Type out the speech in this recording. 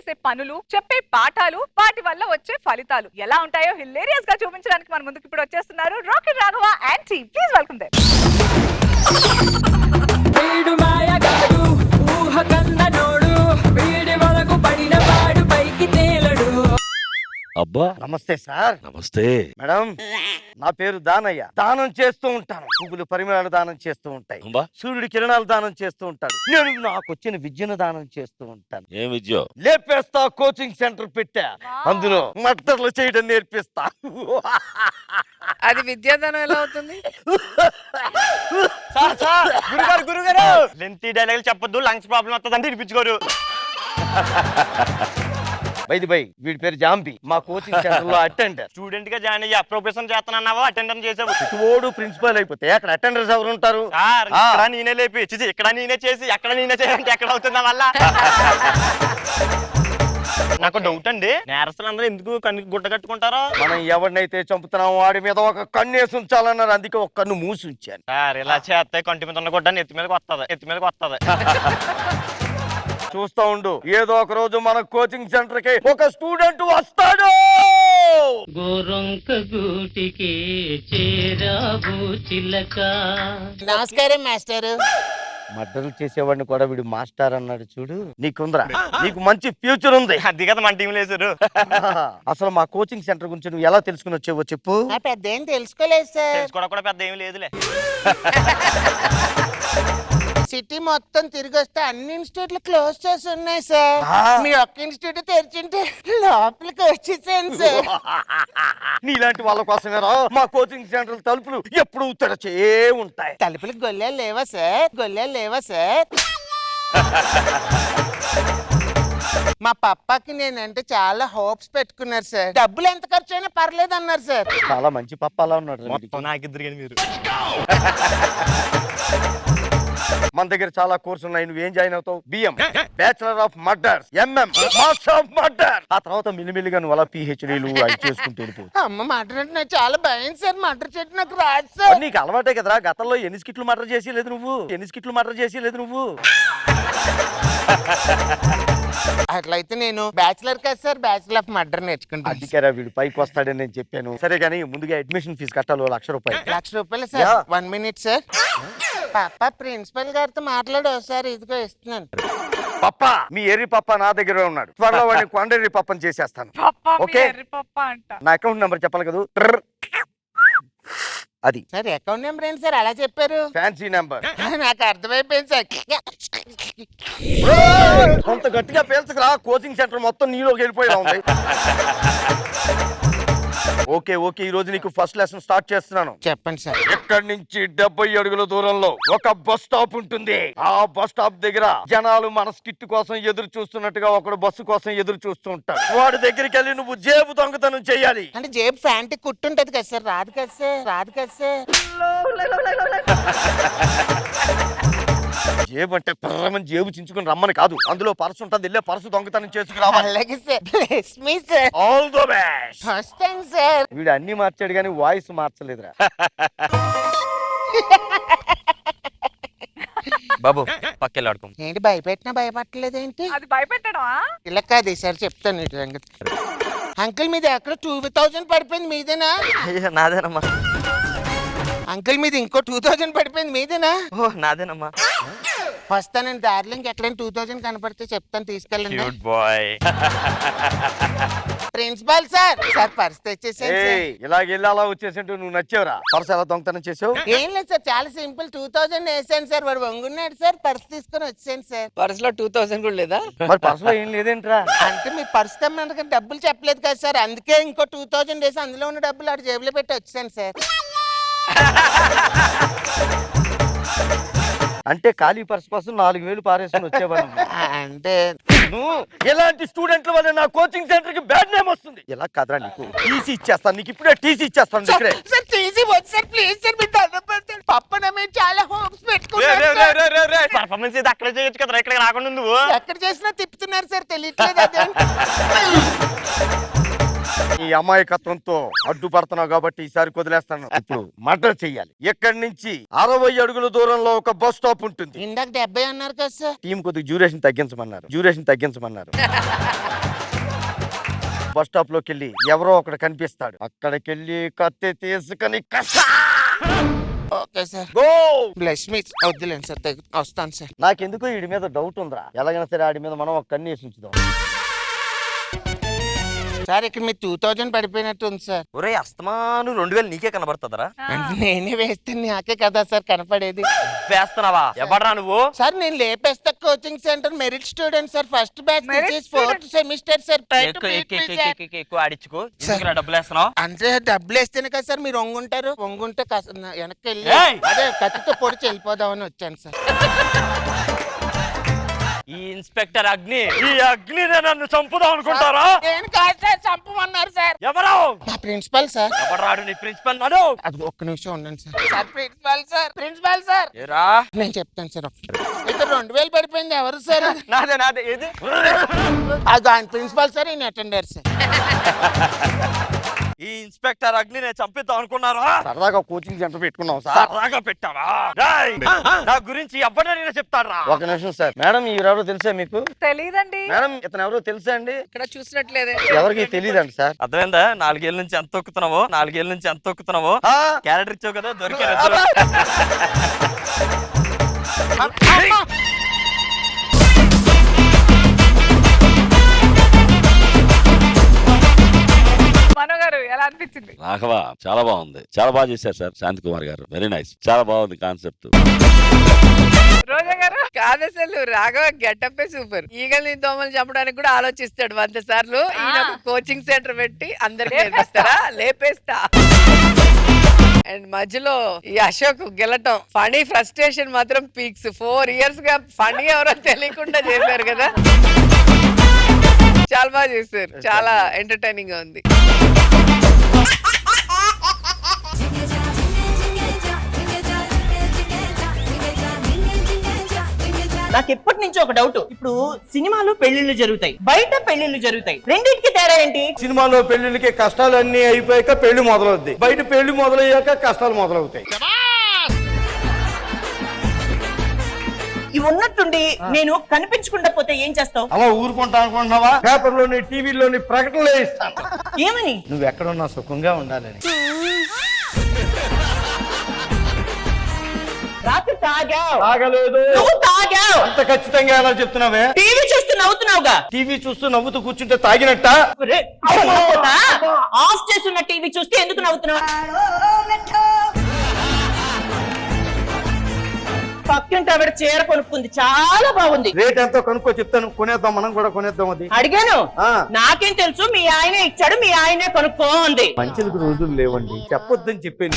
చేసే పనులు, చెప్పే పాఠాలు, వాటి వల్ల వచ్చే ఫలితాలు ఎలా ఉంటాయో హిలేరియస్ గా చూపించడానికి మన ముందుకు ఇప్పుడు వచ్చేస్తున్నారు rocket Raghava and team. Please welcome them. వీడు మాయగాడు ఊహ కన్నడోడు వీడి వరకు పడిన వాడు పైకి తేలడు. అబ్బా నమస్తే సార్. నమస్తే. మేడం, నా పేరు దానయ్య. దానం చేస్తూ ఉంటాను. పువ్వులు పరిమళాలు దానం చేస్తూ ఉంటాయి. అబ్బా సూర్యుడి కిరణాలు దానం చేస్తూ ఉంటాడు. నేను నాకు వచ్చిన విద్యను దానం చేస్తూ ఉంటాను. ఏం విద్య? లేపేస్తా కోచింగ్ సెంటర్ పెట్టా. అందులో మట్టర్లు చేయడం నేర్పిస్తా. అది విద్యాదానం ఎలా అవుతుంది? గురుగారు లెంతీ డైలాగులు చెప్పొద్దు, లంగ్స్ ప్రాబ్లం వస్తుందంటే వినిపించుకోరు. బై వీడి పేరు జాంబి. మా కోచింగ్ సెంటర్ లో అటెండర్. స్టూడెంట్ గా జాయిన్ అయ్యా ప్రొఫెషన్ చేస్తున్నావా అటెండెన్స్ చేసావు? తోడు ప్రిన్సిపల్ అయిపోతే అక్కడ అటెండర్స్ ఎవరు ఉంటారు? సార్ ఇక్కడ నేనే లేపి ఇక్కడ నేనే చేసి ఎక్కడ నేనే చేయాలంటే ఎక్కడ అవుతుందా వల్ల? నాకు డౌట్ అండి, నేరస్తులందరూ ఎందుకు గుడ్డ కట్టుకుంటారో? మనం ఎవరినైతే చంపుతున్నాం వాడి మీద ఒక కన్నేసి ఉంచాలన్నారు. అందుకే ఒక కన్ను మూసి ఉంచాను. సార్ ఇలా చేస్తే కంటి మీద ఉన్న గుడ్డ ఎత్తి మీదకి వస్తుంది. చూస్తా ఉండు, ఏదో ఒక రోజు మన కోచింగ్ సెంటర్ కి ఒక స్టూడెంట్ వస్తాడు. గోరొంక గూటికి చేరావు చిలక. నమస్కారం మాస్టర్. మర్డర్లు చేసేవాడిని కూడా వీడు మాస్టర్ అన్నాడు చూడు. నీకుందరా, నీకు మంచి ఫ్యూచర్ ఉంది. అది కదా మన టీం లేసారు. అసలు మా కోచింగ్ సెంటర్ గురించి నువ్వు ఎలా తెలుసుకుని వచ్చావో చెప్పు. పెద్ద ఏం తెలుసుకోలేదు సార్. తెలుసుకోవడం కూడా పెద్ద ఏమి లేదులే. సిటీ మొత్తం తిరిగి వస్తే అన్ని ఇన్స్టిట్యూట్లు క్లోజ్ చేసి ఉన్నాయి సార్. మీ ఒక్క ఇన్స్టిట్యూట్ తెరిచింటే లోపలికి వచ్చేసాను సార్. నీలాంటి వాళ్ళ కోసమేరా మా కోచింగ్ సెంటర్ తలుపులు ఎప్పుడు తెరచే ఉంటాయి. తలుపులకు గొల్లాలు లేవా సార్? మా పప్పాకి నేనంటే చాలా హోప్స్ పెట్టుకున్నారు సార్. డబ్బులు ఎంత ఖర్చు అయినా పర్లేదు అన్నారు సార్. చాలా మంచి పప్ప అలా ఉన్నాడు. మొత్తం నాకిద్దరు కానీ మీరు. మన దగ్గర చాలా కోర్సు ఉన్నాయి. నువ్వేం జాయిన్ అవుతావు? BM bachelor of murders, MM master of murder. ఆ తర్వాత మిల్లిమిల్లిగా నువ్వు అలా పిహెచ్డీలు అవి చేసుకుంటూ వెళ్ళిపోవు. అమ్మ మర్డర్ అంటే నాకు చాలా భయం సార్. మర్డర్ చేయడం నాకు రాదు సార్. నీకు అలవాటే కదరా. గతంలో ఎన్ని స్కిట్లు మర్డర్ చేసి లేదు నువ్వు. అట్లయితే నేను బ్యాచులర్ కదా సార్, బ్యాచులర్ ఆఫ్ మర్డర్ నేర్చుకుంటాను. అందుకేరా వీడు పైకి వస్తాడని నేను చెప్పాను. సరే కానీ ముందుగా అడ్మిషన్ ఫీజు కట్టాలి, ₹1,00,000. ₹1,00,000 సార్. 1 minute sir. పాప ప్రిన్సిపల్ గారితో మాట్లాడు ఒకసారి. ఇదిగో ఇస్తున్నాను. పప్ప, మీ ఎర్రి పప్ప నా దగ్గర ఉన్నాడు. త్వరలో వాడిని కొండెర్రి పప్పని చేసేస్తాను. ఓకే, నా అకౌంట్ నెంబర్ చెప్పాలి కదా. అది సార్ అకౌంట్ నెంబర్ ఏంటి సార్ అలా చెప్పారు? Fancy number. నాకు అర్థమైపోయింది సార్. కొంత గట్టిగా పేల్చకరా, కోచింగ్ సెంటర్ మొత్తం నీలోకి వెళ్ళిపోయా ఉంది. ఓకే ఈ రోజు నీకు ఫస్ట్ లెసన్ స్టార్ట్ చేస్తున్నాను. చెప్పండి సార్. ఇక్కడి నుంచి 70 అడుగుల దూరంలో ఒక బస్ స్టాప్ ఉంటుంది. ఆ బస్ స్టాప్ దగ్గర జనాలు మన స్కిట్ కోసం ఎదురు చూస్తున్నట్టుగా ఒకడు బస్సు కోసం ఎదురు చూస్తూ ఉంటాడు. వాడి దగ్గరికి వెళ్ళి నువ్వు జేబు దొంగతనం చేయాలి. అంటే జేబు ఫ్యాంట్ కుట్టుంటది కదా సార్. రాదు కదా సార్. జేబు అంటే పర్రమని జేబు చించుకుని రమ్మని కాదు. అందులో పర్సు ఉంటుంది. వెళ్ళే పర్సు దొంగతనం చేసుకురావాలి. అలాగే sir. Bless me sir. All the best. వస్తాను సార్. వీడు అన్ని మార్చాడు కానీ వాయిస్ మార్చలేదురా. బాబు పక్కెళ్ళాడుకో. ఏంటి భయపెట్టినా భయపడలేదేంటి? అది భయపెట్టడమా? ఇలా కాదు సార్, చెప్తాను ఇటు సంగతి. అంకుల్ మీద ఎక్కడ 2000 పడిపోయింది, మీదేనా? నాదేనమ్మా. అంకుల్ మీద ఇంకో 2000 పడిపోయింది, మీదేనా? ఓ నాదేనమ్మా. వస్తానండి. దారిలో ఇంకెక్కడైనా 2000 కనపడితే చెప్తాను, తీసుకెళ్ళండి. Cute boy. Principal sir purse తెచ్చేసాను సార్. ఇలాగెళ్ళి అలా వచ్చేసింటూ నువ్వు నచ్చావురా. పర్సు ఎలా దొంగతనం చేసావు? ఏం లేదు సార్, చాలా సింపుల్. 2000 వేసాను సార్. వాడు వంగున్నాడు సార్, పర్స్ తీసుకొని వచ్చాను సార్. పర్స్ లో 2000 కూడా లేదా? మరి పర్సులో ఏం లేదేంట్రా? అంటే మీరు పర్స్ తెమ్మన్నారు కానీ డబ్బులు చెప్పలేదు కదా సార్. అందుకే ఇంకో 2000 వేసి అందులో ఉన్న డబ్బులు ఆడు జేబులో పెట్టి వచ్చాను సార్. అంటే ఖాళీ పర్స్ కోసం 4000 పారేసుకుని వచ్చేవాళ్ళు. అంటే నువ్వు ఎలాంటి స్టూడెంట్ల వల్ల నా కోచింగ్ సెంటర్ కి బ్యాడ్ నేమ్ వస్తుంది. ఎలా కదరా, నీకు టీసీ ఇచ్చేస్తాను. నీకు ఇప్పుడే టీసీ ఇచ్చేస్తాను. ఇక్కడే సార్ టీసీ వద్దు సార్, ప్లీజ్ సార్. మీరు దండం పప్పన మీద చాలా హోప్స్ పెట్టుకున్నారు. పర్ఫార్మెన్స్ ఇది అక్కడ చేయొచ్చు కదా, ఇక్కడ రాకుండా నువ్వు ఎక్కడ చేసినా తిప్పుతున్నారు సార్, తెలియట్లేదు అదే. ఈ అమాయకత్వంతో అడ్డుపడుతున్నావు కాబట్టి ఈసారి వదిలేస్తాను. ఇప్పుడు మర్డర్ చెయ్యాలి. ఇక్కడి నుంచి 60 అడుగుల దూరంలో ఒక బస్ స్టాప్ ఉంటుంది. ఇందాక 70 అన్నారు కదా సార్. టీం కొద్దిగా డ్యూరేషన్ తగ్గించమన్నారు. బస్ స్టాప్ లోకి వెళ్ళి ఎవరో ఒకడు కనిపిస్తాడు. అక్కడికి వెళ్ళి కత్తి తీసుకొని కసా! Okay sir. Go! Bless me. వద్దులేండి సార్, వస్తాను సార్. నాకెందుకో వీడి మీద డౌట్ ఉందిరా. ఎలాగైనా సరే ఆడి మీద మనం ఒక కన్ను వేసి ఉంచుదాం. సార్ ఇక్కడ మీ 2000 పడిపోయినట్టు ఉంది సార్. ఒరే అస్తమాను 2000 నీకే కనబడుతుందరా? అంటే నేనే వేస్తే నాకే కదా సార్ కనపడేది. వేస్తున్నావా? ఎవడరా నువ్వు? సార్ నేను లేపేస్తా coaching centre merit student sir, first batch, Merit this is 4th semester sir. ఎక్కువ ఆడించుకో. ఎందుకురా డబ్బులు వేస్తున్నావు? అంటే డబ్బులు వేస్తేనే కదా సార్ మీరు వంగుంటారు. వంగుంటే వెనక్కి వెళ్ళి ఏయ్! అదే కత్తితో పొడిచి వెళ్ళిపోదామని వచ్చాను సార్. ఈ ఇన్స్పెక్టర్ అగ్ని, ఈ అగ్నినే నన్ను చంపుదాం అనుకుంటారా? నేను కాదు సార్, చంపమన్నారు సార్. ఎవరు? మా ప్రిన్సిపల్ సార్. ఎవరాడు నీ ప్రిన్సిపల్? నాడు అది ఒక్క నిమిషం ఉండండి sir. Sir principal sir, principal sir. ఏరా నేను చెప్తాను సార్. ఇక్కడ 2000 పడిపోయింది ఎవరు సార్? నాదే ఏది? అది ఆయన ప్రిన్సిపల్ సార్, ఈయన అటెండర్ సార్. ఈ ఇన్స్పెక్టర్ అగ్నినే చంపిద్దాం అనుకున్నారా? సరదాగా కోచింగ్ సెంటర్ పెట్టుకున్నాం సార్. సరదాగా పెట్టావా? రేయ్! నా గురించి ఎవరైనా చెప్తారా? ఒక నిమిషం సార్. మేడం ఎవరెవరో తెలుసా మీకు? తెలీదండి. మేడం ఇతను ఎవరో తెలుసా అండి? ఇక్కడ చూసినట్లేదే. ఎవరికి తెలియదండి సార్. అర్థమైందా? 4 ఏళ్ళ నుంచి ఎంత తొక్కుతున్నావో, 4 ఏళ్ళ నుంచి ఎంత తొక్కుతున్నావో. ఆ, క్యారెక్టర్ ఇచ్చావు కదా, దొరికారు. మనో గారు ఎలా అనిపించింది? రాఘవ చాలా బాగుంది, చాలా బాగా చేశారు సార్ శాంతి కుమార్ గారు. వెరీ నైస్, చాలా బాగుంది కాన్సెప్ట్. రోజా గారు? కాదసలు రాఘవ గెటప్పే సూపర్. ఈగల్ని దోమలు చంపడానికి కూడా ఆలోచిస్తాడు 100 సార్లు. ఈయన కోచింగ్ సెంటర్ పెట్టి అందరికి నేర్పిస్తారా? లేపేస్తా. అండ్ మధ్యలో ఈ అశోక్ గెలటం ఫనీ, ఫ్రస్ట్రేషన్ మాత్రం పీక్స్. 4 years గా ఫనీ ఎవరో తెలియకుండా చేశారు కదా. చాలా బాగా చేశారు, చాలా ఎంటర్టైనింగ్ గా ఉంది. నాకు ఎప్పటి నుంచో ఒక డౌట్. ఇప్పుడు సినిమాలో పెళ్లిళ్ళు జరుగుతాయి, బయట పెళ్లిళ్ళు జరుగుతాయి, రెండింటికి తేడా ఏంటి? సినిమాలో పెళ్లిళ్ళకి కష్టాలన్నీ అయిపోయాక పెళ్లి మొదలవుద్ది, బయట పెళ్లి మొదలయ్యాక కష్టాలు మొదలవుతాయి. ఇవి ఉన్నట్టుండి నేను కనిపించకుండా పోతే ఏం చేస్తావు? అలా ఊరుకుంటా అనుకుంటున్నావా? పేపర్లోని టీవీలోని ప్రకటనలే ఇస్తాను. ఏమని? నువ్వు ఎక్కడున్నా సుఖంగా ఉండాలని. రాత్రి తాగావు. తాగలేదు. నువ్వు తాగావు. అంత ఖచ్చితంగా ఎలా చెప్తున్నావే? టీవీ చూస్తూ నవ్వుతున్నావుగా. టీవీ చూస్తూ నవ్వుతూ కూర్చుంటే తాగినట్ట? ఒరే, అవునా? ఆఫ్ చేస్తున్న టీవీ చూస్తే ఎందుకు నవ్వుతున్నావు? పక్కింటి ఆవిడ చీర కొనుక్కుంది, చాలా బాగుంది. రేట్ ఎంతో కనుక్కో చెప్తాను, కొనేద్దాం, మనం కూడా కొనేద్దాం. అది అడిగాను, ఆ. నాకేం తెలుసు, మీ ఆయనే ఇచ్చాడు, మీ ఆయనే కొనుక్కో అంది. మంచిలకు రోజులు లేవండి, చెప్పొద్దని చెప్పాను.